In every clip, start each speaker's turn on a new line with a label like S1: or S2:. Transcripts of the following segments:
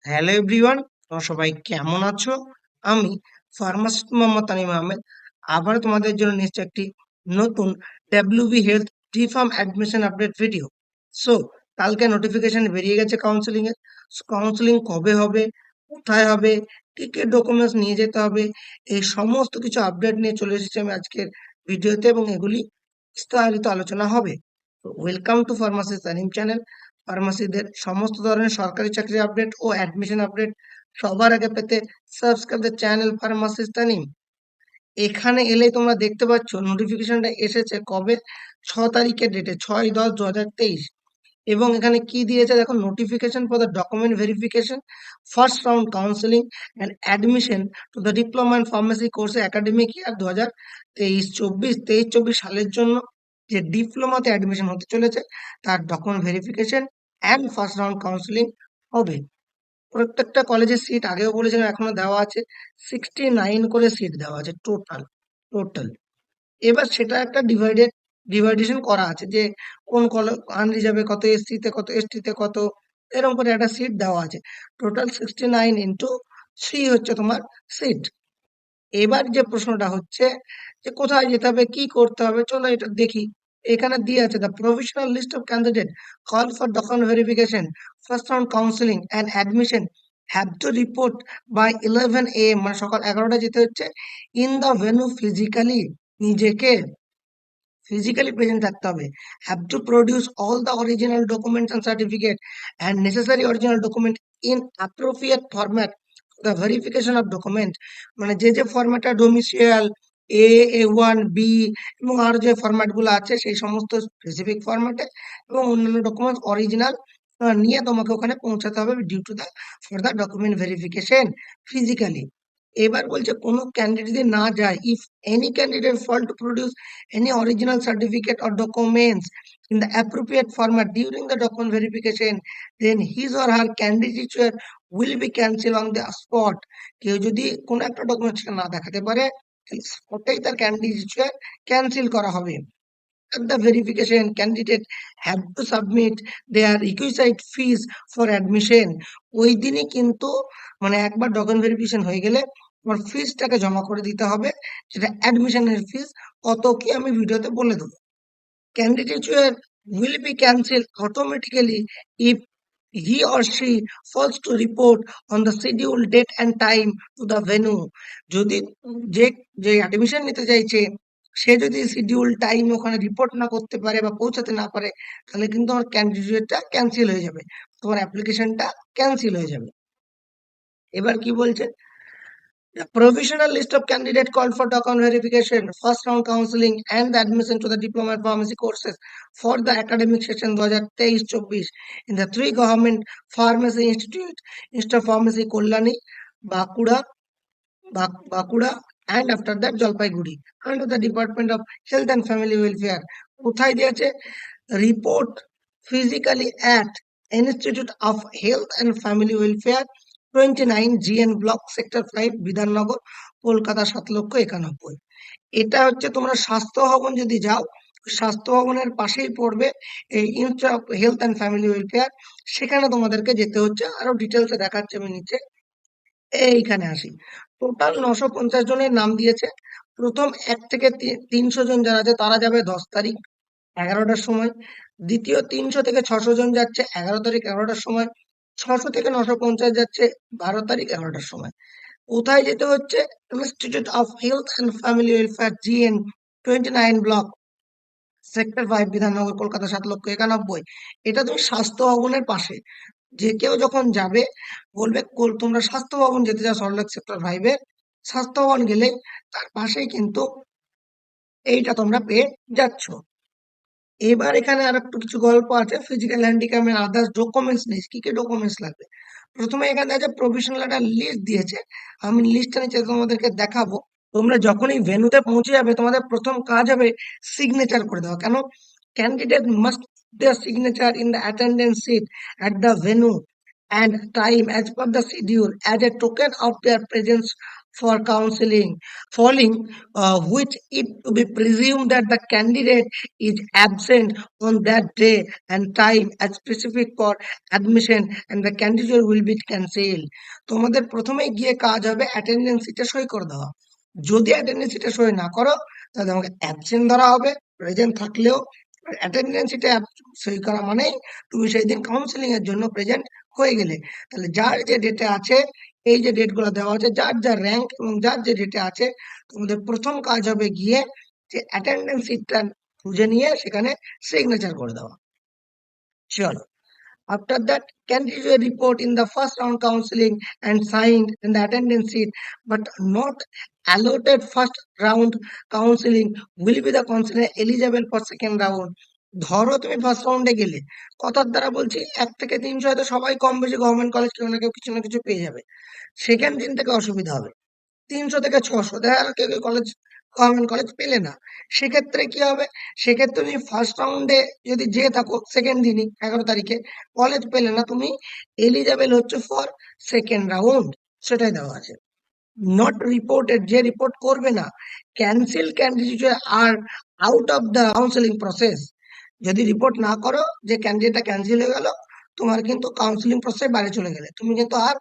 S1: Hello everyone, তোমরা সবাই কেমন আছো? আমি ফার্মাসিস্ট মোহাম্মদ তানিম আহমেদ আবার তোমাদের জন্য নিশ্চয় একটি নতুন WB health D.Pharm admission update video. So কালকে নোটিফিকেশন বেরিয়ে গেছে কাউন্সিলিং এর। কাউন্সিলিং কবে হবে, কোথায় হবে, কি কি ডকুমেন্টস নিয়ে যেতে হবে, এই সমস্ত কিছু আপডেট নিয়ে চলে এসেছি আমি আজকের ভিডিওতে এবং এগুলি বিস্তারিত আলোচনা হবে। Welcome to pharmacist Tanim channel. ফার্মাসিদের সমস্ত ধরনের সরকারি চাকরির আপডেট ও অ্যাডমিশন আপডেট সবার আগে পেতে subscribe the channel pharmacist Tanim. এখানে এলে তোমরা দেখতে পাচ্ছ নোটিফিকেশনটা এসেছে কবে, 6 তারিখের ডেটে 6-10-2023। এবং এখানে কি দিয়েছে দেখো, notification for the document verification first round counselling and admission to the diploma in pharmacy কোর্সে একাডেমিক ইয়ার 2023-24 সালের জন্য যে ডিপ্লোমাতে অ্যাডমিশন হতে চলেছে তার document verification and first round counselling হবে। প্রত্যেকটা কলেজের সিট আগেও বলেছিলাম এখনো দেওয়া আছে, 69 করে সিট দেওয়া আছে টোটাল টোটাল। এবার সেটা একটা ডিভাইডেশন করা আছে যে কোন আনরিজার্ভে কত, এসসি তে কত, এসটি তে কত, এরকম করে একটা সিট দেওয়া আছে। টোটাল 69 ইন্টু 3 হচ্ছে তোমার সিট। এবার যে প্রশ্নটা হচ্ছে যে কোথায় যেতে হবে, কি করতে হবে, চলো এটা দেখি। এখানে দিয়ে আছে the provisional list of candidate call for document verification first round counselling and admission have to report by 11 AM, মানে সকাল 11টায় যেতে হচ্ছে। ইন দ্য ভেন্যু ফিজিক্যালি, নিজেকে ফিজিক্যালি প্রেজেন্ট থাকতে হবে। Have to produce all the original documents and certificate and necessary original document in appropriate format the verification of document, মানে যে ফরম্যাটটা ডোমিসিয়াল A1B এবং আর যে ফরম্যাট গুলো আছে সেই সমস্ত স্পেসিফিক ফরম্যাটে এবং অন্যান্য ডকুমেন্টস অরিজিনাল নিয়ে তোমাকে ওখানে পৌঁছাতে হবে due to the for the document verification physically. এবার বলছে কোনো ক্যান্ডিডেট যদি না যায়, if any candidate fall to produce any original certificate or documents in the appropriate format during the document verification, then his or her candidature will be cancelled on the spot. কেউ যদি কোনো একটা document না দেখাতে পারে, স্পটেই তার candidature cancel করা হবে। At the verification, candidate have to submit their requisite fees for admission. ওই দিনই কিন্তু, মানে একবার ডকুমেন্ট ভেরিফিকেশন হয়ে গেলে তোমার ফিসটাকে জমা করে দিতে হবে, যেটা অ্যাডমিশনের ফিস। কত কি আমি ভিডিওতে বলে দেবো। Candidature will be cancelled automatically if he or she fails to report on the scheduled date and time to the venue. যদি যে যে অ্যাডমিশন নিতে চাইছে সে যদি শিডিউল টাইম ওখানে রিপোর্ট না করতে পারে বা পৌঁছাতে না পারে, তাহলে কিন্তু আমার ক্যান্ডিডেটটা ক্যান্সেল হয়ে যাবে, তোমার অ্যাপ্লিকেশনটা ক্যান্সেল হয়ে যাবে। এবার কি বলছে, the provisional list of candidates called for document verification, first round counseling, and the admission to the diploma and pharmacy courses for the academic session 2023-24 in the three government pharmacy institute of pharmacy Kalyani, Bankura, and after that Jalpaiguri, under the Department of Health and Family Welfare. কোথায় দিয়েছে? Report physically at Institute of Health and Family Welfare, 29 GN Block, Sector 5, Bidhannagar, Kolkata 7,91,000। এটা হচ্ছে তোমরা স্বাস্থ্য ভবন যদি যাও, স্বাস্থ্য ভবনের পাশেই পড়বে এই institute of health and family welfare, সেখানে তোমাদেরকে যেতে হচ্ছে। আরো ডিটেলসে দেখাচ্ছে আমি নিচে। এইখানে আসি, টোটাল 950 জনের নাম দিয়েছে। প্রথম 1 থেকে 300 জন যারা আছে তারা যাবে 10 তারিখ 11টার সময়। দ্বিতীয় 300 থেকে 600 জন যাচ্ছে 11 তারিখ 11টার সময়। 600 থেকে 950 যাচ্ছে 12 তারিখ 11টার সময়। কোথায় যেতে হচ্ছে? Institute of health and family welfare, GN 29 block, sector 5, Bidhannagar, Kolkata 7,91,000। এটা তুমি স্বাস্থ্য ভবনের পাশে। যে কেউ যখন যাবে বলবে তোমরা স্বাস্থ্য ভবন যেতে চাও, সল্টলেক সেক্টর 5-এ স্বাস্থ্য ভবন গেলে তার পাশেই কিন্তু এইটা তোমরা পেয়ে যাচ্ছ। এবার এখানে আর একটু কিছু গল্প আছে। Physical handicap and others documents list, কি কি ডকুমেন্টস লাগবে। প্রথমে এখানে আছে প্রভিশনাল একটা লিস্ট দিয়েছে, আমি লিস্টটা নিচে তোমাদেরকে দেখাবো। তোমরা যখনই ভেন্যুতে পৌঁছে যাবে তোমাদের প্রথম কাজ হবে সিগনেচার করে দেওয়া। কেন? Candidate must their signature in the attendance sheet at the venue and time as per the schedule as a token of their presence for counseling following which it to be presumed that the candidate is absent on that day and time as specific for admission and the candidate will be cancelled. তোমাদের প্রথমে গিয়ে কাজ হবে attendance শিটে সই করে দেওয়া। যদি অ্যাটেন্ডেন্স শিটে সই না করো তাহলে আমাকে অ্যাবসেন্ট ধরা হবে, প্রেজেন্ট থাকলেও। অ্যাটেন্ডেন্স শিটে সই করা মানেই তুমি সেই দিন কাউন্সিলিং এর জন্য প্রেজেন্ট হয়ে গেলে। তাহলে যার যে ডেটে আছে, এই যে ডেট গুলো দেওয়া আছে, যার যার র্যাঙ্ক এবং যার যে ডেটে আছে, তোমাদের প্রথম কাজ হবে গিয়ে যে অ্যাটেন্ডেন্স শিটটা খুঁজে নিয়ে সেখানে সিগনেচার করে দেওয়া। চলো, after that, candidate report in the first round counseling and signed in the attendance sheet, but not allotted first round counseling will be the considered eligible for second round. ধরো তুমি first রাউন্ডে গেলে, কথার দ্বারা বলছি 1 থেকে 300 হয়তো সবাই কম বেশি গভর্নমেন্ট কলেজ কেউ না কেউ কিছু না কিছু পেয়ে যাবে। সেকেন্ড দিন থেকে অসুবিধা হবে, 300 থেকে 600 দেখা গেল কেউ কেউ কলেজ গভর্নমেন্ট কলেজ পেলে না। সেক্ষেত্রে কি হবে, সেক্ষেত্রে তুমি ফার্স্ট রাউন্ডে যদি যেয়ে থাকো সেকেন্ড দিনই 11 তারিখে কলেজ পেলে না, তুমি এলিজেবল হচ্ছে ফর সেকেন্ড রাউন্ড, সেটাই দেওয়া আছে। নট রিপোর্টেড, যে রিপোর্ট করবে না, cancel candidate are out of the counselling process. যদি রিপোর্ট না করো যে ক্যান্ডিডেটটা ক্যান্সেল হয়ে গেল, তোমার কিন্তু কাউন্সিলিং প্রসেসে বাইরে চলে গেলে তুমি কিন্তু আর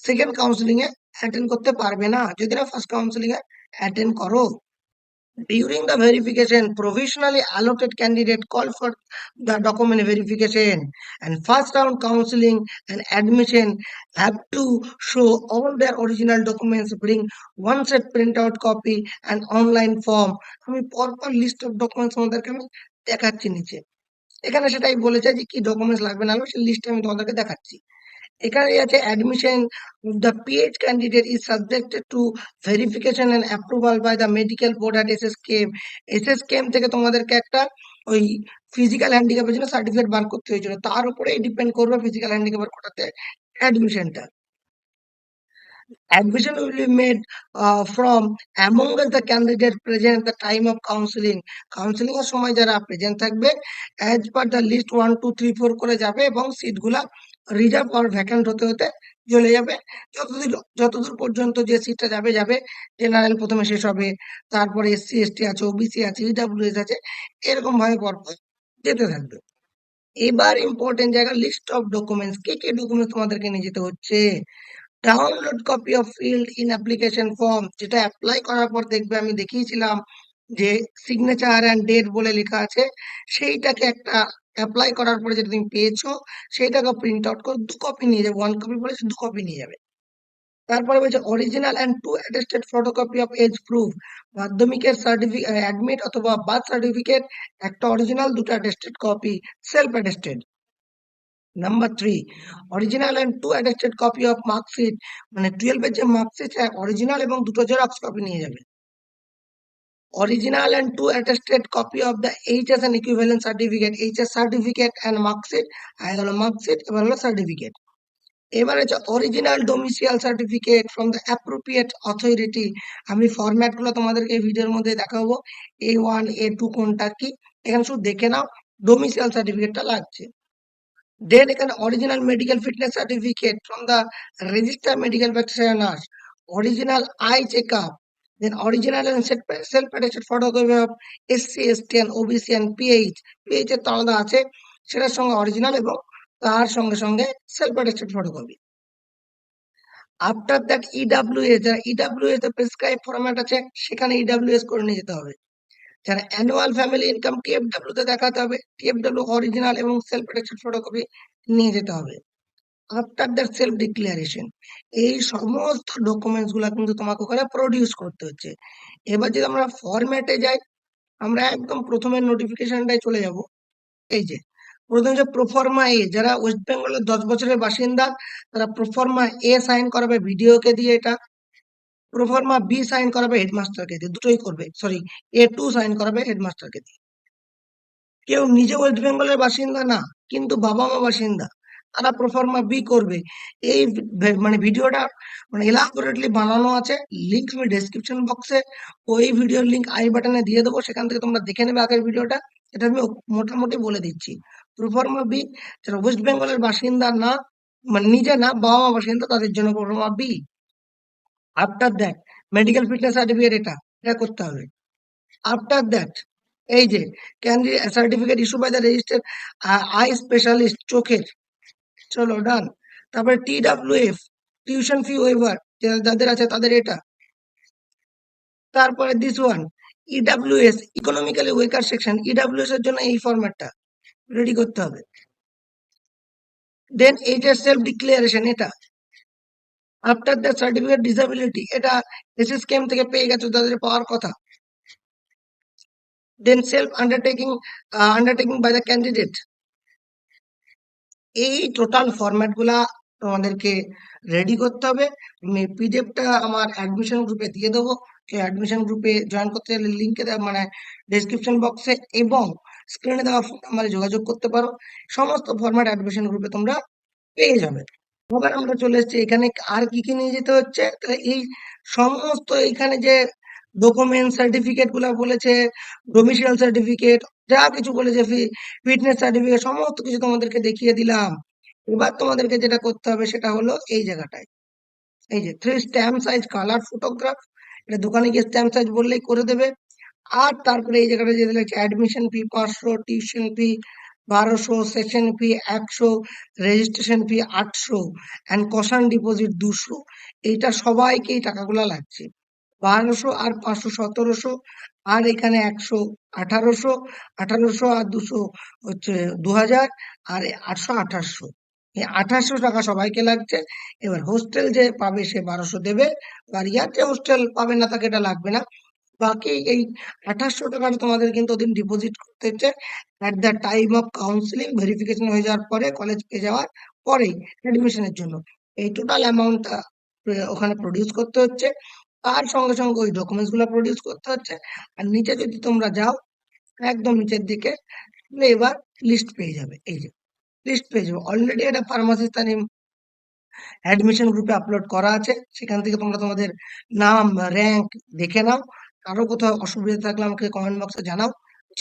S1: সেকেন্ড কাউন্সিলিং এ অ্যাটেন্ড করতে পারবে না যদি না ফার্স্ট কাউন্সিলিং এ অ্যাটেন্ড করো। During the verification, provisionally allotted candidate call for the document verification and first round counseling and admission have to show all their original documents, bring one set printout copy and online form. আমি পরপর list of documents আমাদেরকে আমি দেখাচ্ছি নিচে। এখানে সেটাই বলেছে যে কি ডকুমেন্টস লাগবে না লাগবে সেই লিস্ট আমি তোমাদেরকে দেখাচ্ছি। এখানে আছে admission the PH candidate is subjected to verification and approval by the medical board at SSKM. SSKM থেকে তোমাদেরকে একটা ওই ফিজিক্যাল হ্যান্ডিক্যাপের জন্য সার্টিফিকেট বার করতে হয়েছিল, তার উপরেই ডিপেন্ড করবে physical হ্যান্ডিক্যাপের কোটাতে অ্যাডমিশনটা। Admission will be made from among the candidate present at the time of counseling. Counseling এর সময় যারা প্রেজেন্ট থাকবে as per the list 1 2 3 4 করে যাবে এবং সিটগুলা রিজার্ভ আর ভ্যাকান্ট হতে হতে চলে যাবে। যতদূর পর্যন্ত যে সিটটা যাবে যাবে, জেনারেল প্রথমে শেষ হবে, তারপরে এসসি এসটি আছে, ওবিসি আছে, ইডব্লিউএস আছে, এরকম ভাবে পরপর যেতে থাকবে। এবার ইম্পর্টেন্ট জায়গা লিস্ট অফ ডকুমেন্টস, কি কি ডকুমেন্টস তোমাদেরকে নিয়ে যেতে হচ্ছে। Download copy of field in application form, যেটা অ্যাপ্লাই করার পর দেখবে আমি দেখিয়েছিলাম যে সিগনেচার অ্যান্ড ডেট বলে লেখা আছে, সেইটাকে একটা অ্যাপ্লাই করার পরে যেটা তুমি পেয়েছো সেইটাকে প্রিন্ট আউট করে 2 কপি নিয়ে যাবে, 1 কপি বলেছে 2 কপি নিয়ে যাবে। তারপরে বলছে original and 2 attested photocopy of age proof, মাধ্যমিকের সার্টিফিকেট অ্যাডমিট অথবা বার্থ সার্টিফিকেট একটা অরিজিনাল, 2টা attested copy self attested. Number 3, original and 2 attested copy of marksheet, মানে 12 এর যে মার্কশিট অরিজিনাল এবং 2টো জেরক্স কপি নিয়ে যাবে। Original and 2 attested copy of the HS and equivalent certificate, HS certificate and marksheet, আর হলো মার্কশিট এবার হলো সার্টিফিকেট। এবার হচ্ছে original domicile certificate from the appropriate authority. আমি ফরম্যাট গুলো তোমাদেরকে এই ভিডিওর মধ্যে দেখাবো, A1 A2 কোনটা কি, এখানে শুধু দেখে নাও, ডোমিসিয়াল সার্টিফিকেটটা লাগছে। Then এখানে original medical fitness certificate from the register medical practitioner, original eye check up, then original and self attested photocopy of SC ST and OBC and PH, PH এর তো আলাদা আছে, সেটার সঙ্গে অরিজিনাল এবং তার সঙ্গে সঙ্গে self attested photocopy. After that EWS, যারা ইডব্লিউএস এর প্রেসক্রাইব ফরম্যাট আছে সেখানে ইডব্লিউএস করে নিয়ে যেতে হবে। যারা অ্যানুয়াল ফ্যামিলি ইনকাম টিএফডব্লিউ তে দেখাতে হবে, টিএফডব্লিউ অরিজিনাল এবং সেলফ অ্যাটেস্টেড ফটোকপি নিয়ে যেতে হবে। আফটার দ্যাট সেলফ ডিক্লারেশন, এই সমস্ত ডকুমেন্টস গুলা কিন্তু তোমাকে ওখানে প্রডিউস করতে হচ্ছে। এবার যদি আমরা ফরম্যাটে যাই, আমরা একদম প্রথমের নোটিফিকেশনটাই চলে যাব। এই যে প্রথমে যে প্রোফর্মা এ, যারা ওয়েস্ট বেঙ্গলের 10 বছরের বাসিন্দা তারা প্রোফর্মা এ সাইন করাবে ভিডিওকে দিয়ে, এটা প্রোফর্মা বি সাইন করাবে হেডমাস্টারকে দিয়ে, দুটোই করবে, সরি A2 সাইন করাবে হেডমাস্টারকে দিয়ে। কেউ নিজে ওয়েস্ট বেঙ্গলের বাসিন্দা না কিন্তু বাবা মা বাসিন্দা, তারা প্রোফর্মা বি করবে। এই মানে ভিডিওটা মানে এলাবোরেটলি বানানো আছে, লিংক আমি ডেসক্রিপশন বক্সে ওই ভিডিওর লিংক আই বাটনে দিয়ে দেবো, সেখান থেকে তোমরা দেখে নেবে আগের ভিডিওটা। এটা আমি মোটামুটি বলে দিচ্ছি। প্রোফর্মা বি, যারা ওয়েস্ট বেঙ্গলের বাসিন্দা না, মানে নিজে না বাবা মা বাসিন্দা, তাদের জন্য proforma B. After that medical fitness certificate, এটা এটা করতে হবে। আফটার দ্যাট এই যে candidate certificate issue by the registered eye specialist, চোখের, চলো ডান। তারপরে TWF, টিউশন ফি ওয়েভার, যাদের আছে তাদের এটা। তারপরে this one, EWS, economically weaker section, EWS এর জন্য এই ফরম্যাটটা রেডি করতে হবে। দেন এইটার সেলফ ডিক্লারেশন, এটা। আফটার দ্যাট সার্টিফিকেট ডিসেবিলিটি, এটা এসএস স্কিম থেকে পেয়ে গেছো, তাদের পাওয়ার কথা। Then self undertaking by the candidate. এই টোটাল ফরম্যাট গুলা তোমাদেরকে রেডি করতে হবে। আমি পিডিএফটা আমার অ্যাডমিশন গ্রুপে দিয়ে দেবো। সেই অ্যাডমিশন গ্রুপে জয়েন করতে গেলে লিঙ্কে দেওয়া মানে ডেসক্রিপশন বক্সে এবং স্ক্রিনে দেওয়া ফোন নাম্বারে যোগাযোগ করতে পারো। সমস্ত ফরম্যাট অ্যাডমিশন গ্রুপে তোমরা পেয়ে যাবে। এবার আমরা চলে এসেছি এখানে, আর কি কি নিয়ে যেতে হচ্ছে। তাহলে এই সমস্ত এখানে যে ডকুমেন্ট সার্টিফিকেট গুলা বলেছে, ডোমিসাইল সার্টিফিকেট, যা কিছু বলেছে, ফিটনেস সার্টিফিকেট, সমস্ত কিছু তোমাদেরকে দেখিয়ে দিলাম। এবার তোমাদেরকে যেটা করতে হবে সেটা হলো এই জায়গাটায়, এই যে 3 স্ট্যাম্প সাইজ কালার ফটোগ্রাফ, এটা দোকানে গিয়ে স্ট্যাম্প সাইজ বললেই করে দেবে। আর তারপরে এই জায়গাটা যেটা লেখা admission fee 500, tuition fee 1200, session fee 100, registration fee 800 and caution deposit 200। এইটা সবাইকে এই টাকাগুলো লাগছে। 1200 আর 500 1700, আর এখানে 100 1800, 1800 আর 200 হচ্ছে 2000, আর 800 2800। এই 2800 টাকা সবাইকে লাগছে। এবার হোস্টেল যে পাবে সে 1200 দেবে, আর ইয়ার যে হোস্টেল পাবে না তাকে এটা লাগবে না। বাকি এই 2800 টাকাটা তোমাদের কিন্তু ওদিন ডিপোজিট করতে হচ্ছে at the time of counselling, verification হয়ে যাওয়ার পরে, কলেজ পেয়ে যাওয়ার পরেই অ্যাডমিশনের জন্য এই টোটাল অ্যামাউন্টটা ওখানে প্রডিউস করতে হচ্ছে। তার সঙ্গে সঙ্গে ওই ডকুমেন্টস গুলো প্রডিউস করতে হচ্ছে। আর নিচে যদি তোমরা যাও একদম নিচের দিকে, তাহলে এবার লিস্ট পেয়ে যাবে। এই যে লিস্ট পেয়ে যাবে, অলরেডি এটা ফার্মাসিস্ট অ্যাডমিশন গ্রুপে আপলোড করা আছে। সেখান থেকে তোমরা তোমাদের নাম, র্যাঙ্ক দেখে নাও। কারো কোথাও অসুবিধা থাকলে আমাকে কমেন্ট বক্সে জানাও,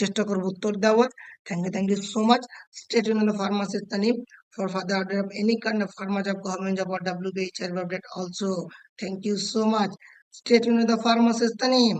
S1: চেষ্টা করবো উত্তর দেওয়ার। Thank you so much. Stay tuned on the Pharmacist Taneem for further update of any kind of pharma job, government job or WBHEALTH update also. Thank you so much. Stay tuned with the Pharmacist Taneem.